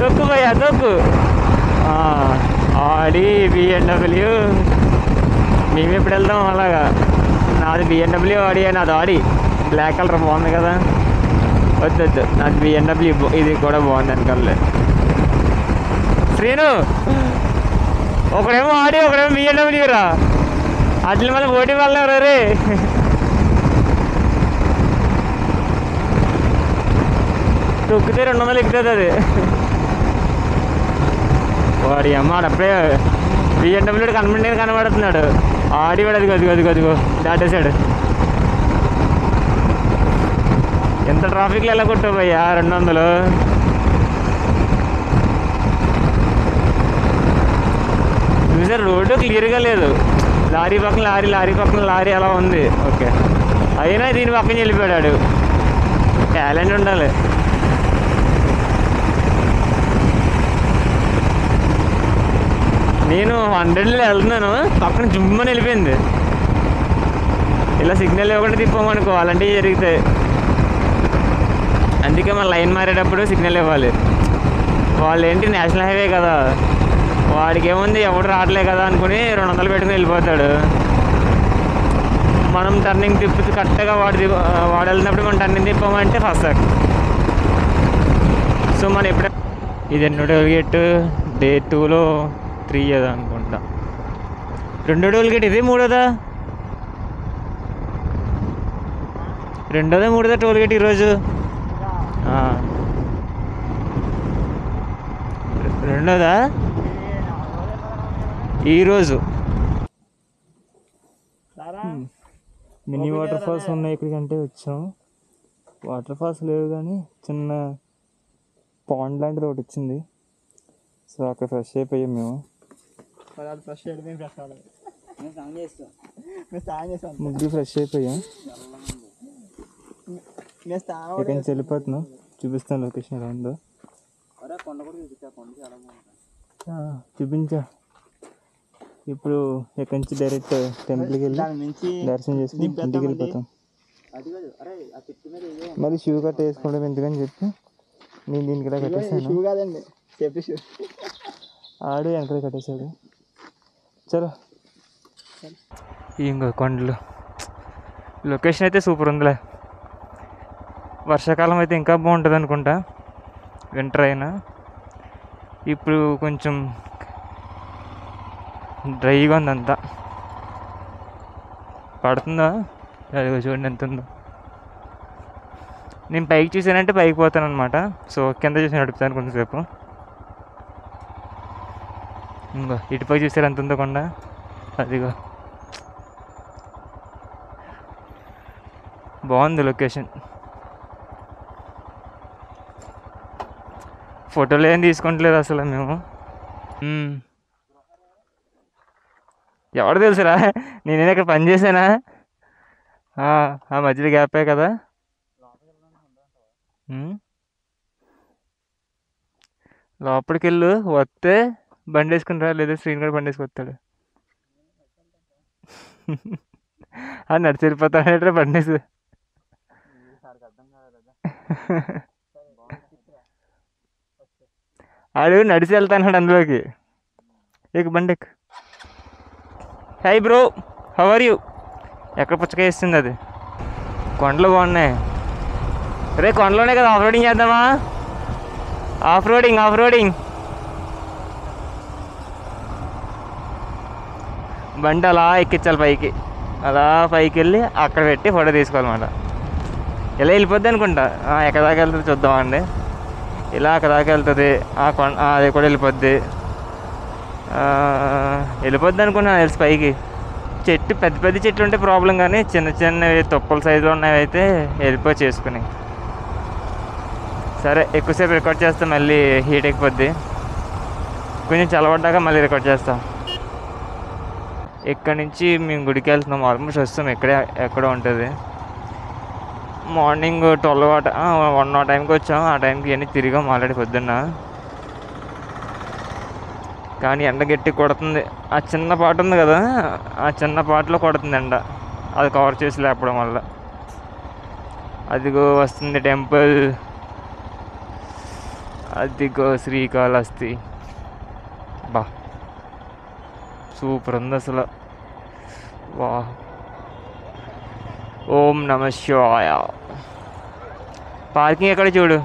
తొక్కు భయ్యా తొక్కు. ఆడి బిఎండబ్ల్యూ మేము ఎప్పుడు వెళ్దాం అలాగా. నాది బిఎండబ్ల్యూ ఆడి, నాది ఆడి బ్లాక్ కలర్ బాగుంది కదా. వద్దు నాది బిఎండబ్ల్యూ, ఇది కూడా బాగుంది వెనకాలే. శ్రీను ఒకడేమో ఆడి ఒకడేమో బిఎండబ్ల్యూ రా, అట్ల మళ్ళీ పోటీ వల్ల రే. తొక్కితే 200 ఎక్కుతుంది అది. వాడి అమ్మ అప్పుడే బిఎండబ్ల్యూ కనబడుతున్నాడు. ఆడి వాడు అదిగో దాటేశాడు. ఎంత ట్రాఫిక్లో ఎలా కొట్టావు భయ్యా 200. చూసారు రోడ్డు క్లియర్గా లేదు. లారీ పక్కన లారీ అలా ఉంది. ఓకే అయినా దీని పక్కన వెళ్ళిపోయాడు. టాలెంట్ ఉండాలి. నేను 100లో వెళ్తున్నాను, పక్కన జుమ్మని వెళ్ళిపోయింది. ఇలా సిగ్నల్ ఇవ్వకుండా తిప్పామనుకో అలాంటివి జరుగుతాయి. అందుకే మన లైన్ మారేటప్పుడు సిగ్నల్ ఇవ్వాలి. వాళ్ళు ఏంటి నేషనల్ హైవే కదా, వాడికి ఏముంది ఎవడు రావట్లే కదా అనుకుని 200 పెట్టుకుని వెళ్ళిపోతాడు. మనం టర్నింగ్ తిప్పి కరెక్ట్గా వాడు వెళ్ళినప్పుడు మనం టర్నింగ్ తిప్పామంటే ఫస్ట్. సో మనం ఎప్పుడైనా ఇది ఎన్నో టోల్గేట్ డే 2లో 3 అదా అనుకుంటా. 2వ టోల్గేట్ ఇది, 3వదా? 2వదా 3వదా టోల్గేట్ ఈరోజు? 2వదా ఈరోజు. మినీ వాటర్ ఫాల్స్ ఉన్నాయి ఇక్కడికంటే వచ్చాం. వాటర్ ఫాల్స్ లేవు కానీ చిన్న పాండ్ లాంటిది ఒకటి వచ్చింది. సో అక్కడ ఫ్రెష్ అయిపోయాం మేము. ముగ్గురు ఫ్రెష్ అయిపోయాం. ఇక్కడి నుంచి వెళ్ళిపోతున్నాం. చూపిస్తాను లొకేషన్ ఎలా ఉందో. చూపించా. ఇప్పుడు ఇక్కడి నుంచి డైరెక్ట్ టెంపుల్కి వెళ్ళి దర్శనం చేసుకుని ఇంటికి వెళ్ళిపోతాం. మరి షూ కట్ట వేసుకోవడం ఎందుకని చెప్పి నేను దీనికి ఇలా కట్టేసాను. ఆడు వెనకాల కట్టేశాడు. చలో ఇంకో కొండలు. లొకేషన్ అయితే సూపర్ ఉందిలే. వర్షాకాలం అయితే ఇంకా బాగుంటుంది అనుకుంటా, వింటర్ అయినా. ఇప్పుడు కొంచెం డ్రైగా ఉంది అంతా. పడుతుందా? అదిగో చూడండి ఎంత ఉందో. నేను పైకి చూసానంటే పైకి పోతాను అనమాట. సో కింద చూసి నడుపుతాను కొంతసేపు. ఇంకో ఇటుపైకి చూసారు ఎంత ఉందో కొండ. అదిగో బాగుంది లొకేషన్. ఫోటోలు ఏం తీసుకుంటలేదు అసలు మేము. ఎవరు తెలుసురా, నేనే ఇక్కడ పని చేశానా? ఆ మధ్యలో గ్యాపే కదా. లోపలికి వెళ్ళు, వస్తే బండి వేసుకుని రా, లేదా స్క్రీన్ కూడా బండి వేసుకొస్తాడు. అది నడిచి వెళ్ళిపోతాడంటే బండి వేసు. ఆడు నడిచి వెళ్తాన్నాడు అందులోకి. ఎక్కు బండి ఎక్కు. Hi bro, how are you? ఎక్కడ పుచ్చకాయ వేస్తుంది అది. కొండలు బాగున్నాయి రే. కొండలోనే కదా ఆఫ్ రోడింగ్ చేద్దామా? ఆఫ్ రోడింగ్ బండి అలా ఎక్కించాలి పైకి. అలా పైకి వెళ్ళి అక్కడ పెట్టి ఫోటో తీసుకోవాలన్నమాట. ఇలా వెళ్ళిపోద్ది అనుకుంటా. ఎక్కడ దాకా వెళ్తుంది చూద్దామండి. ఇలా అక్కడ దాకా వెళ్తుంది. అది కూడా వెళ్ళిపోద్ది అనుకున్నాను తెలిసి పైకి. చెట్టు పెద్ద చెట్లు ఉంటే ప్రాబ్లం, కానీ చిన్నవి తొక్కల సైజులో ఉన్నవి అయితే వెళ్ళిపోయి చేసుకుని. సరే ఎక్కువసేపు రికార్డ్ చేస్తాం, మళ్ళీ హీట్ ఎక్కిపోద్ది. కొంచెం చల్లబడ్డాక మళ్ళీ రికార్డ్ చేస్తాం. ఇక్కడ నుంచి మేము గుడికి వెళ్తున్నాం. ఆల్మోస్ట్ వస్తాం. ఎక్కడో ఉంటుంది. మార్నింగ్ 12 1 టైంకి వచ్చాం. ఆ టైంకి అన్నీ తిరిగాం ఆల్రెడీ పొద్దున్న. కానీ ఎండ గట్టి కొడుతుంది. ఆ చిన్న పాట ఉంది కదా, ఆ చిన్న పాటలో కొడుతుంది ఎండ. అది కవర్ చేసి లేపడం వల్ల. అదిగో వస్తుంది టెంపుల్. అదిగో శ్రీకాళహస్తి. బా సూపర్ ఉంది అసలు. వా ఓం నమ శివాయ. పార్కింగ్ ఎక్కడ చూడు.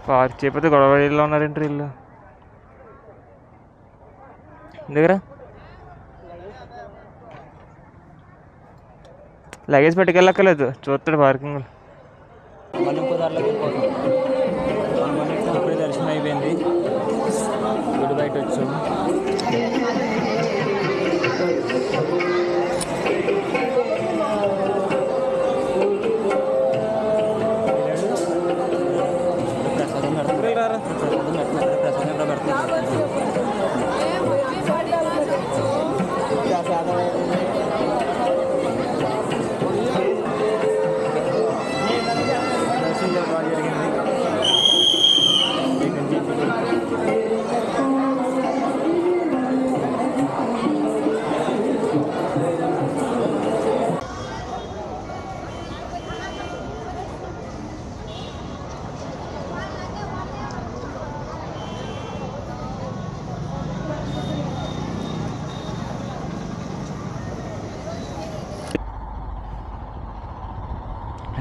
పార్క్ చేయకపోతే గొడవలో ఉన్నారేంటి వీళ్ళు దగ్గర. లగేజ్ పట్టుకెళ్ళక్కర్లేదు, చూస్తాడు పార్కింగ్. ఇప్పుడే దర్శనం అయిపోయింది, గుడి బయట వచ్చాము.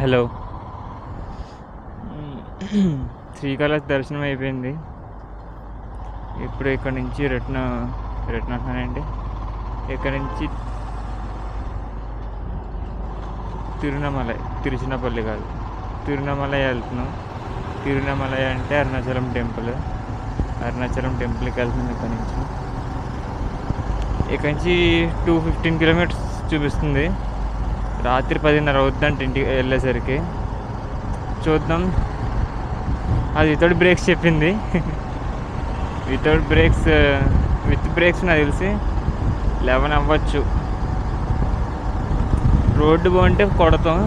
హలో, శ్రీకాళహస్తి దర్శనం అయిపోయింది. ఇప్పుడు ఇక్కడ నుంచి రిటర్న్ అంటున్నానండి. ఇక్కడ నుంచి తిరుచినపల్లి కాదు, తిరువణమలై వెళ్తున్నాం. తిరువణమలై అంటే అరుణాచలం టెంపుల్కి వెళ్తున్నాం. ఇక్కడ నుంచి 215 కిలోమీటర్స్ చూపిస్తుంది. రాత్రి 10:30 అవుతుందంటే ఇంటికి వెళ్ళేసరికి. చూద్దాం. అది వితౌట్ బ్రేక్స్ చెప్పింది. విత్ బ్రేక్స్ నాకు తెలిసి 11 అవ్వచ్చు. రోడ్డు బాగుంటే కొడతాం.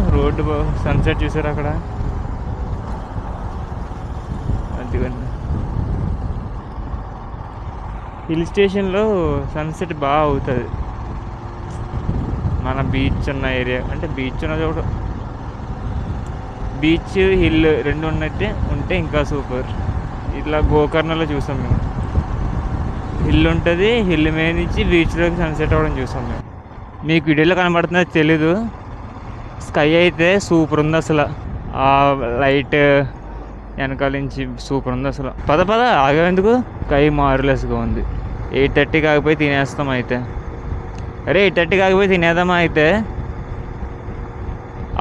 సన్సెట్ చూసారు అక్కడ, అదిగోండి. హిల్ స్టేషన్లో సన్సెట్ బాగా అవుతుంది. మన బీచ్ ఉన్న ఏరియా అంటే బీచ్ ఉన్న చోట, బీచ్ హిల్ రెండు ఉంటే ఇంకా సూపర్. ఇట్లా గోకర్ణలో చూసాం మేము. హిల్ ఉంటుంది, హిల్ మీద నుంచి బీచ్లోకి సన్సెట్ అవ్వడం చూసాం మేము. మీకు వీడియోలో కనబడుతుందో తెలీదు, స్కై అయితే సూపర్ ఉంది అసలు. ఆ లైట్ వెనకాల నుంచి సూపర్ ఉంది అసలు. పద ఆగేందుకు. స్కై మార్లెస్గా ఉంది. 8:30 కాకపోయి తినేస్తాం అయితే. 8:30 కాకపోయి తినేద్దామా అయితే.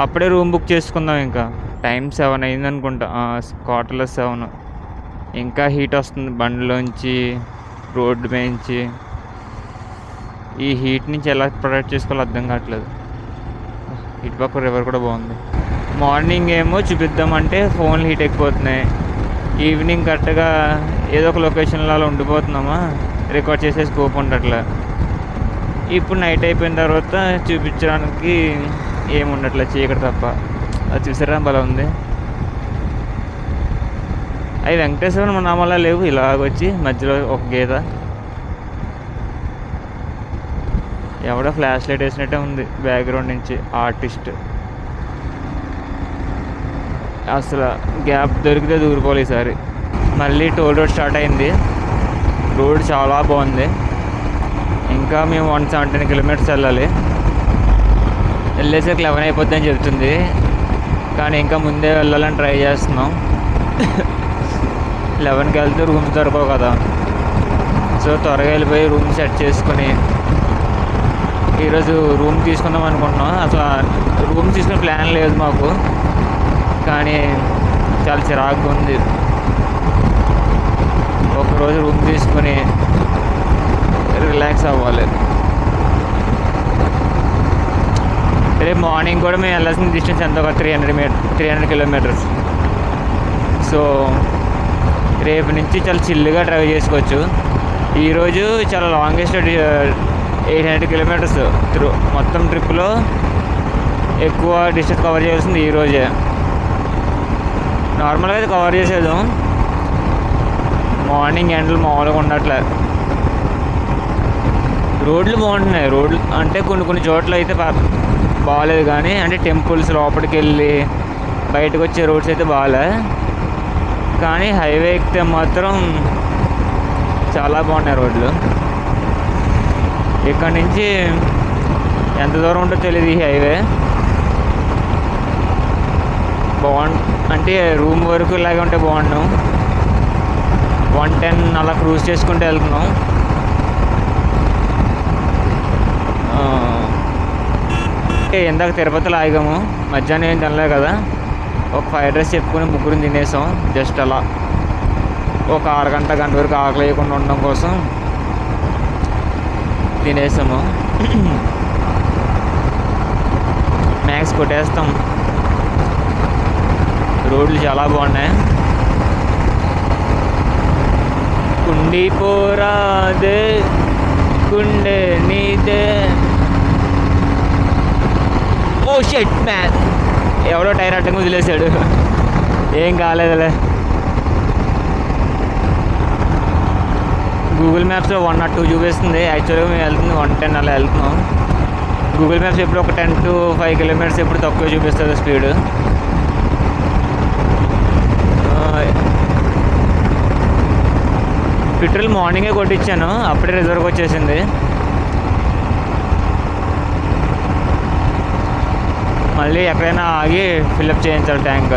అప్పుడే రూమ్ బుక్ చేసుకుందాం. ఇంకా టైం 7 అయింది అనుకుంటా, 7:15. ఇంకా హీట్ వస్తుంది బండిలోంచి, రోడ్డు మేంచి. ఈ హీట్ నుంచి ఎలా ప్రొటెక్ట్ చేసుకోవాలో అర్థం కావట్లేదు. ఇటుపక్క రివర్ కూడా బాగుంది. మార్నింగ్ ఏమో చూపిద్దామంటే ఫోన్లు హీట్ ఎక్కిపోతున్నాయి. ఈవినింగ్ కరెక్ట్గా ఏదో ఒక లొకేషన్లో అలా ఉండిపోతున్నామా, రికార్డ్ చేసే స్కోప్ ఉండట్లే. ఇప్పుడు నైట్ అయిపోయిన తర్వాత చూపించడానికి ఏముండట్లే, చీకటి తప్ప. అది చూసారా భలే ఉంది. అవి వెంకటేశ్వర నామాలా లేవు, ఇలాగొచ్చి మధ్యలో ఒక గీత. ఎవడో ఫ్లాష్ లైట్ వేసినట్టే ఉంది బ్యాక్గ్రౌండ్ నుంచి ఆర్టిస్ట్. అసలు గ్యాప్ దొరికితే దూరిపోవాలి ఈసారి. మళ్ళీ టోల్ రోడ్ స్టార్ట్ అయింది. రోడ్ చాలా బాగుంది. ఇంకా మేము 117 కిలోమీటర్స్ వెళ్ళాలి. వెళ్ళేసరికి 11 అయిపోద్ది అని చెప్తుంది, కానీ ఇంకా ముందే వెళ్ళాలని ట్రై చేస్తున్నాం. 11కి వెళ్తే రూమ్స్ దొరకవు కదా, సో త్వరగా వెళ్ళిపోయి రూమ్ సెట్ చేసుకొని ఈరోజు రూమ్ తీసుకుందాం అనుకుంటున్నాం. అసలు రూమ్ తీసుకునే ప్లాన్ లేదు మాకు, కానీ చాలా చిరాకుగా ఉంది. ఒకరోజు రూమ్ తీసుకొని రిలాక్స్ అవ్వాలి. రేపు మార్నింగ్ కూడా మేము వెళ్ళాల్సిన డిస్టెన్స్ ఎంత, ఒక 300 కిలోమీటర్స్. సో రేపు నుంచి చాలా చిల్లుగా డ్రైవ్ చేసుకోవచ్చు. ఈరోజు చాలా లాంగెస్ట్ 800 కిలోమీటర్స్ మొత్తం ట్రిప్లో ఎక్కువ డిస్టెన్స్ కవర్ చేయాల్సింది ఈరోజే. నార్మల్గా అయితే కవర్ చేసేదాం, మార్నింగ్ ఎండలు మామూలుగా ఉండట్లే. రోడ్లు బాగుంటున్నాయి. రోడ్లు అంటే కొన్ని చోట్ల అయితే బాగాలేదు, కానీ అంటే టెంపుల్స్ లోపలికి వెళ్ళి బయటకు వచ్చే రోడ్స్ అయితే బాగాలే. కానీ హైవే ఎక్కితే మాత్రం చాలా బాగున్నాయి రోడ్లు. ఇక్కడ నుంచి ఎంత దూరం ఉంటుందో తెలియదు ఈ హైవే. అంటే రూమ్ వరకు ఇలాగే ఉంటే బాగున్నాం. 110 అలా క్రూజ్ చేసుకుంటూ వెళ్తున్నాం. ఇందాక తిరుపతిలో ఆగాము. మధ్యాహ్నం ఏం తినలే కదా, ఒక ఫ్రైడ్ రైస్ చెప్పుకొని ముగ్గురిని తినేసాం. జస్ట్ అలా ఒక గంట వరకు ఆకలి వేయకుండా ఉండడం కోసం తినేసాము. మ్యాక్స్ కొట్టేస్తాం. రోడ్లు చాలా బాగున్నాయి. కుండిపోరాదే గుండె నీదే. ఓ షిట్ మ్యాన్, ఎవడో టైర్ అడ్డంగా వదిలేశాడు. ఏం కాలేదులే. గూగుల్ మ్యాప్స్లో 102 చూపిస్తుంది. యాక్చువల్గా మేము వెళ్తుంది 110 అలా వెళ్తున్నాం. గూగుల్ మ్యాప్స్ ఎప్పుడు ఒక 10 to 5 కిలోమీటర్స్ ఎప్పుడు తక్కువ చూపిస్తుంది స్పీడ్. పెట్రోల్ మార్నింగే కొట్టించాను, అప్పుడే రిజర్వ్కి వచ్చేసింది. మళ్ళీ ఎక్కడైనా ఆగి ఫిల్అప్ చేయించాలి ట్యాంక్.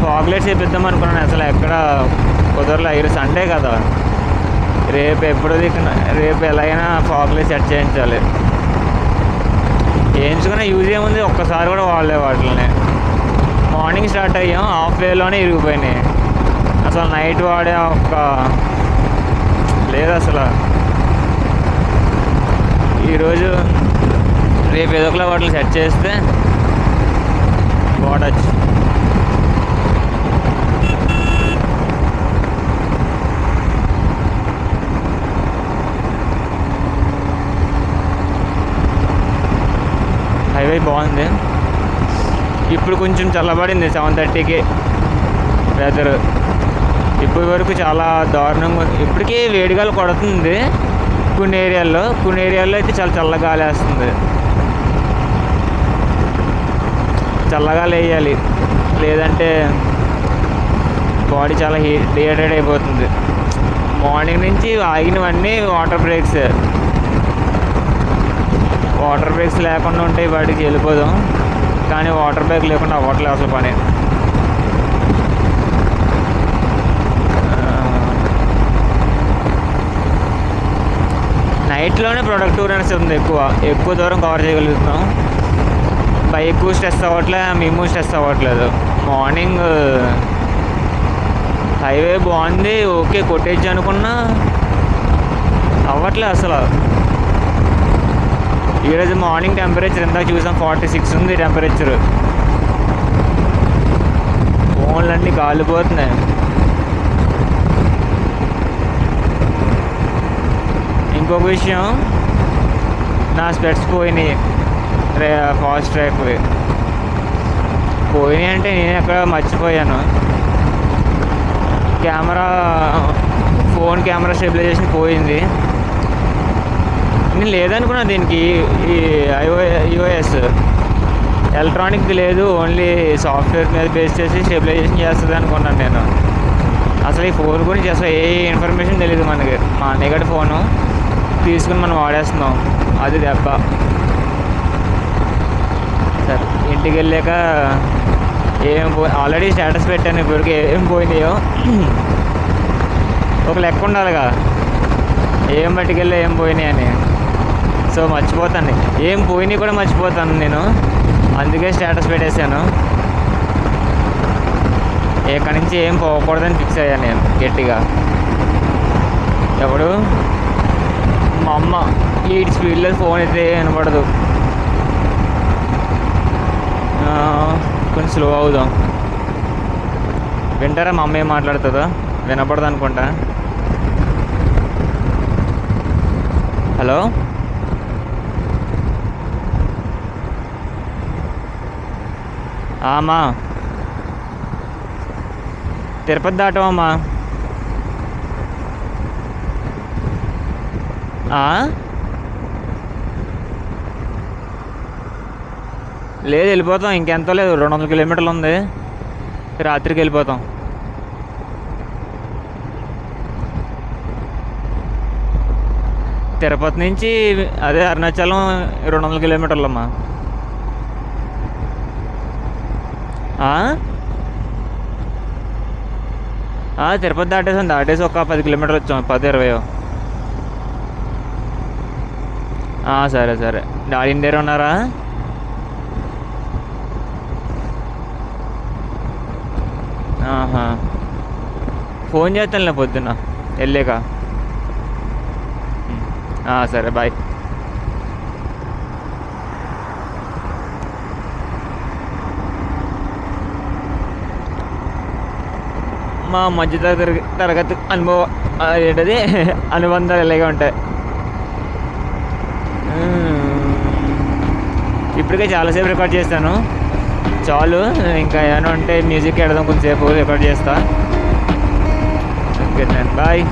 ఫాగ్లైట్స్ వేపిద్దాం అనుకున్నాను, అసలు ఎక్కడ కుదరలే. ఈరోజు సండే కదా, రేపు ఎలాగైనా ఫాగ్లైట్స్ సెట్ చేయించాలి. వేయించుకున్న యూజ్ ఏముంది, ఒక్కసారి కూడా వాడలే వాటిని. మార్నింగ్ స్టార్ట్ అయ్యాం, హాఫ్ వేలోనే ఇరిగిపోయినాయి. అసలు నైట్ వాడే లేదు అసలు. ఈరోజు రేపు ఏదో ఒకలా వాటిని సెట్ చేస్తే వాడచ్చు. హైవే బాగుంది. ఇప్పుడు కొంచెం చల్లబడింది 7:30కి వెదర్. ఇప్పటి వరకు చాలా దారుణంగా, ఇప్పటికీ వేడిగాలు కొడుతుంది కొన్ని ఏరియాల్లో అయితే చాలా చల్లగాలి వేస్తుంది. చల్లగాలి వేయాలి, లేదంటే బాడీ చాలా డిహైడ్రేట్ అయిపోతుంది. మార్నింగ్ నుంచి ఆగినవన్నీ వాటర్ బ్రేక్స్ లేకుండా ఉంటాయి, వాటికి వెళ్ళిపోదాం. కానీ వాటర్ బ్రేక్ లేకుండా అవ్వట్లేదు అసలు పని. నైట్లోనే ప్రొడక్టివ్నెస్ ఉంది, ఎక్కువ దూరం కవర్ చేయగలుగుతున్నాం. బైక్ స్ట్రెస్ అవ్వట్లేదు, మేము స్ట్రెస్ అవ్వట్లేదు. మార్నింగ్ హైవే బాగుంది, ఓకే కొట్టేజ్ అనుకున్నా అవ్వట్లేదు అసలు. ఈరోజు మార్నింగ్ టెంపరేచర్ ఎంత చూసాం, 46 ఉంది టెంపరేచర్. ఫోన్లన్నీ కాలిపోతున్నాయి. ఇంకొక విషయం, నా స్పెట్స్ పోయినాయి. ఫాస్ట్ ట్రాక్ పోయినాయి అంటే నేను ఎక్కడ మర్చిపోయాను. ఫోన్ కెమెరా స్టెబిలైజేషన్ పోయింది. నేను లేదనుకున్నా దీనికి. ఈ iOS ఎలక్ట్రానిక్ లేదు, ఓన్లీ సాఫ్ట్వేర్ మీద బేస్ చేసి స్టెబిలైజేషన్ చేస్తుంది అనుకున్నాను నేను. అసలు ఈ ఫోన్ గురించి అసలు ఏ ఇన్ఫర్మేషన్ తెలియదు మనకి. మా అన్నయ్య ఫోను తీసుకుని మనం వాడేస్తున్నాం, అది దెబ్బ. సరే ఇంటికి వెళ్ళాక ఆల్రెడీ స్టేటస్ పెట్టాను, ఇప్పటికి ఏం పోయినాయో ఒక లెక్క ఉండాలిగా, ఏం పట్టుకెళ్ళా ఏం పోయినాయి అని. సో మర్చిపోతాను, ఏం పోయినాయి కూడా మర్చిపోతాను నేను. అందుకే స్టేటస్ పెట్టేశాను. ఇక్కడి నుంచి ఏం పోకూడదని ఫిక్స్ అయ్యాను నేను గట్టిగా. ఎవడు మా అమ్మ ఈ స్పీడ్లో ఫోన్ అయితే వినపడదు, కొంచెం స్లో అవుదాం. వింటారా మా అమ్మ ఏం మాట్లాడుతుందో? వినపడదు అనుకుంటా. హలో, అమ్మా తిరుపతి దాటమమ్మా. లేదు వెళ్ళిపోతాం, ఇంకెంతో లేదు, 200 కిలోమీటర్లు ఉంది, రాత్రికి వెళ్ళిపోతాం. తిరుపతి నుంచి అదే అరుణాచలం 200 కిలోమీటర్లమ్మా. తిరుపతి దాటేసి ఒక 10 కిలోమీటర్లు వచ్చాం, 10-20. సరే సరే. డాడీ దగ్గర ఉన్నారా? ఫోన్ చేస్తానులే పొద్దున్న వెళ్ళాక. సరే బాయ్. మా మధ్య తరగతి ఏంటది అనుబంధాలు ఇలాగే ఉంటాయి. ఇప్పటికే చాలాసేపు రికార్డ్ చేస్తాను, చాలు. ఇంకా ఏమైనా ఉంటే మ్యూజిక్ పెడదాం, కొంచెంసేపు రికార్డ్ చేస్తా. Okay bye.